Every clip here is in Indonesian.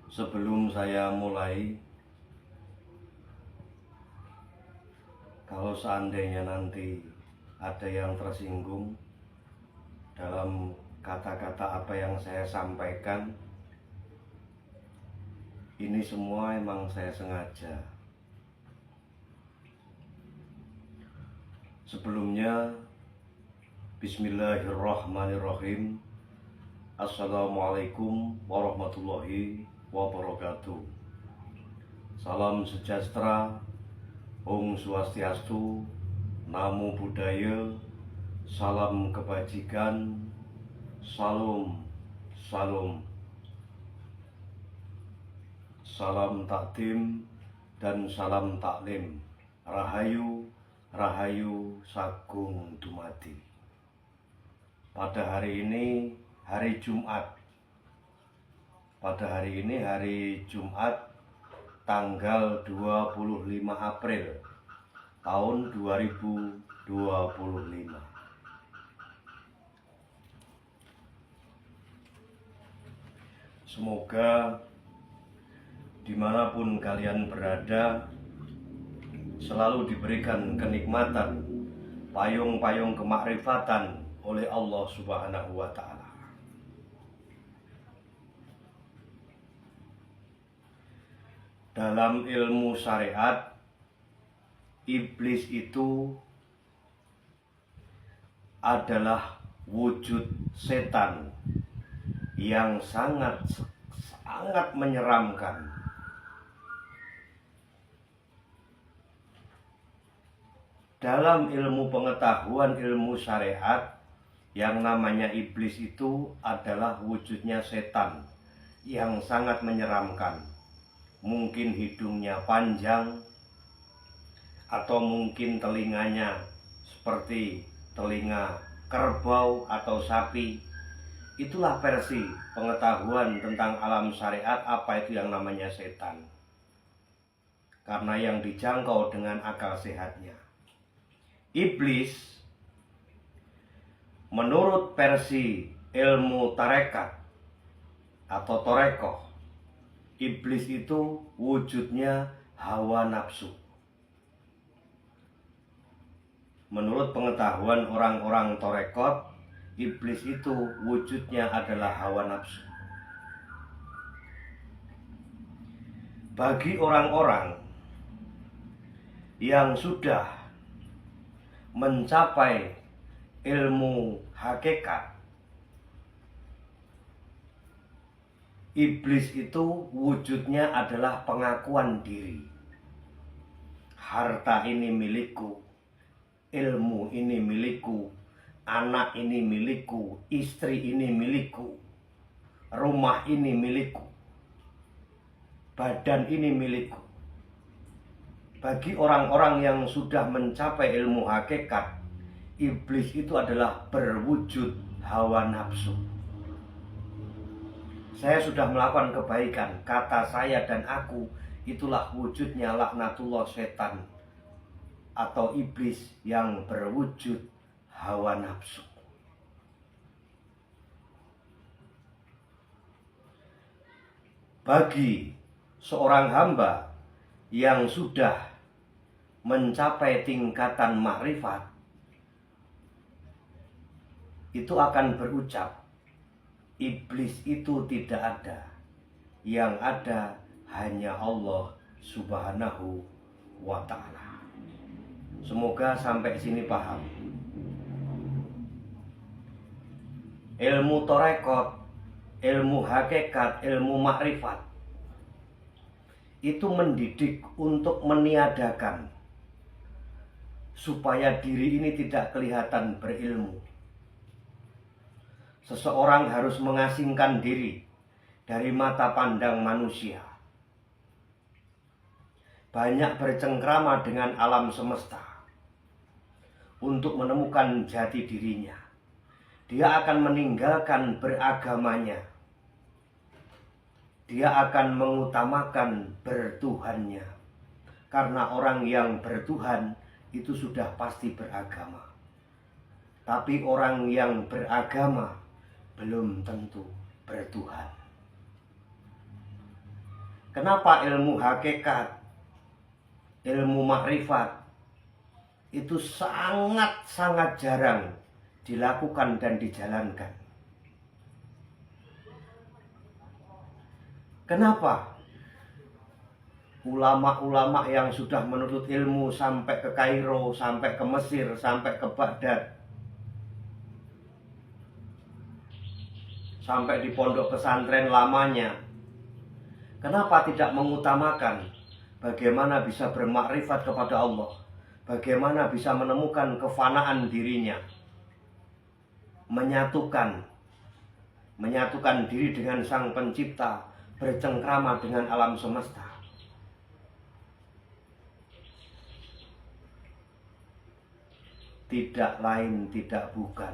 Sebelum saya mulai, kalau seandainya nanti ada yang tersinggung dalam kata-kata apa yang saya sampaikan, ini semua emang saya sengaja. Sebelumnya, Bismillahirrahmanirrahim. Assalamualaikum warahmatullahi wabarakatuh. Salam sejahtera, Om Swastiastu, Namo Buddhaya, salam kebajikan, salam, salam takdim dan salam taklim. Rahayu, rahayu sagung dumadi. Pada hari ini hari Jumat. Hari Jumat tanggal 25 April tahun 2025. Semoga dimanapun kalian berada selalu diberikan kenikmatan, payung-payung kemakrifatan oleh Allah Subhanahu wa Ta'ala. Dalam ilmu syariat, iblis itu adalah wujud setan yang sangat menyeramkan. Dalam ilmu pengetahuan ilmu syariat, yang namanya iblis itu adalah wujudnya setan yang sangat menyeramkan. Mungkin hidungnya panjang, atau mungkin telinganya seperti telinga kerbau atau sapi. Itulah versi pengetahuan tentang alam syariat apa itu yang namanya setan. Karena yang dijangkau dengan akal sehatnya. Iblis menurut versi ilmu tarekat atau torekoh, iblis itu wujudnya hawa nafsu. Menurut pengetahuan orang-orang torekot, iblis itu wujudnya adalah hawa nafsu. Bagi orang-orang yang sudah mencapai ilmu hakikat, iblis itu wujudnya adalah pengakuan diri. Harta ini milikku, ilmu ini milikku, anak ini milikku, istri ini milikku, rumah ini milikku, badan ini milikku. Bagi orang-orang yang sudah mencapai ilmu hakikat, iblis itu adalah berwujud hawa nafsu. Saya sudah melakukan kebaikan, kata saya dan aku, itulah wujudnya laknatullah setan atau iblis yang berwujud hawa nafsu. Bagi seorang hamba yang sudah mencapai tingkatan makrifat, itu akan berucap, iblis itu tidak ada. Yang ada hanya Allah Subhanahu wa Ta'ala. Semoga sampai sini paham. Ilmu torekot, ilmu hakikat, ilmu makrifat itu mendidik untuk meniadakan supaya diri ini tidak kelihatan berilmu. Seseorang harus mengasingkan diri dari mata pandang manusia. Banyak bercengkrama dengan alam semesta untuk menemukan jati dirinya. Dia akan meninggalkan beragamanya. Dia akan mengutamakan bertuhannya. Karena orang yang bertuhan itu sudah pasti beragama. Tapi orang yang beragama belum tentu bertuhan. Kenapa ilmu hakikat, ilmu makrifat itu sangat-sangat jarang dilakukan dan dijalankan? Kenapa ulama-ulama yang sudah menuntut ilmu sampai ke Kairo, sampai ke Mesir, sampai ke Baghdad, sampai di pondok pesantren lamanya, kenapa tidak mengutamakan bagaimana bisa bermakrifat kepada Allah, bagaimana bisa menemukan kefanaan dirinya, menyatukan diri dengan Sang Pencipta, bercengkrama dengan alam semesta? Tidak lain tidak bukan,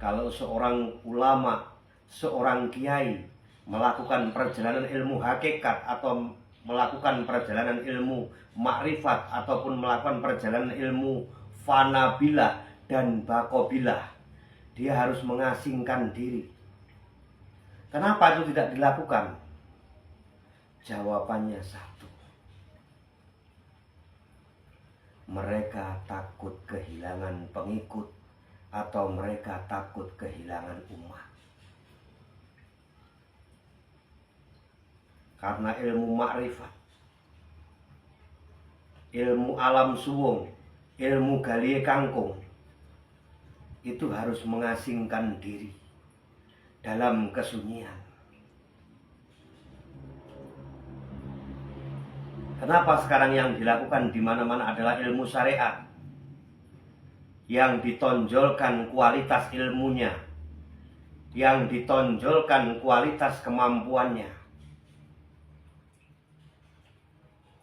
kalau seorang ulama, seorang kiai melakukan perjalanan ilmu hakikat atau melakukan perjalanan ilmu makrifat ataupun melakukan perjalanan ilmu fanabilah dan bakobilah, dia harus mengasingkan diri. Kenapa itu tidak dilakukan? Jawabannya satu: mereka takut kehilangan pengikut atau mereka takut kehilangan umat. Karena ilmu makrifat, ilmu alam suwung, ilmu galie kangkung itu harus mengasingkan diri dalam kesunyian. Kenapa sekarang yang dilakukan di mana-mana adalah ilmu syariat, yang ditonjolkan kualitas ilmunya, yang ditonjolkan kualitas kemampuannya,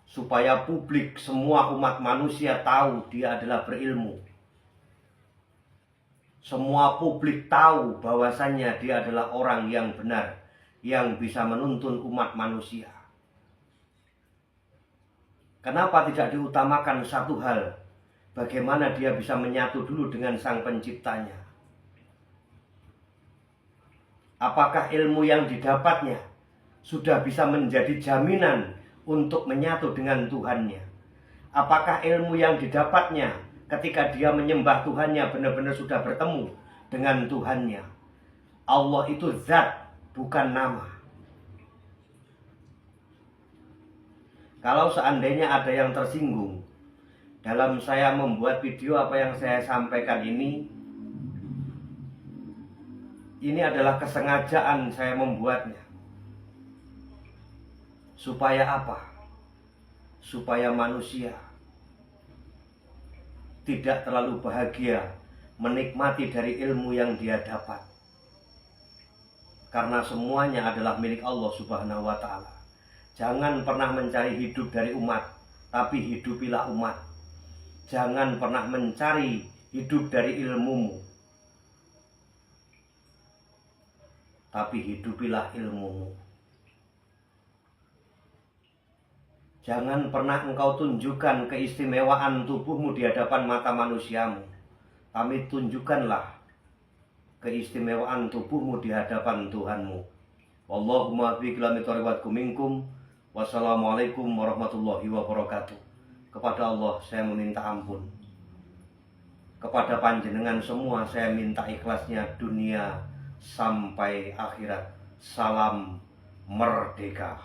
supaya publik, semua umat manusia tahu dia adalah berilmu. Semua publik tahu bahwasannya dia adalah orang yang benar, yang bisa menuntun umat manusia. Kenapa tidak diutamakan satu hal? Bagaimana dia bisa menyatu dulu dengan Sang Penciptanya? Apakah ilmu yang didapatnya sudah bisa menjadi jaminan untuk menyatu dengan Tuhannya? Apakah ilmu yang didapatnya ketika dia menyembah Tuhannya benar-benar sudah bertemu dengan Tuhannya? Allah itu zat, bukan nama. Kalau seandainya ada yang tersinggung dalam saya membuat video apa yang saya sampaikan ini adalah kesengajaan saya membuatnya. Supaya apa? Supaya manusia tidak terlalu bahagia menikmati dari ilmu yang dia dapat. Karena semuanya adalah milik Allah Subhanahu wa Ta'ala. Jangan pernah mencari hidup dari umat, tapi hidupilah umat. Jangan pernah mencari hidup dari ilmumu, tapi hidupilah ilmumu. Jangan pernah engkau tunjukkan keistimewaan tubuhmu di hadapan mata manusiamu, tapi tunjukkanlah keistimewaan tubuhmu di hadapan Tuhanmu. Wallahumma biqilamitoriwatkum minkum. Wassalamualaikum warahmatullahi wabarakatuh. Kepada Allah saya meminta ampun. Kepada panjenengan semua saya minta ikhlasnya dunia sampai akhirat. Salam merdeka.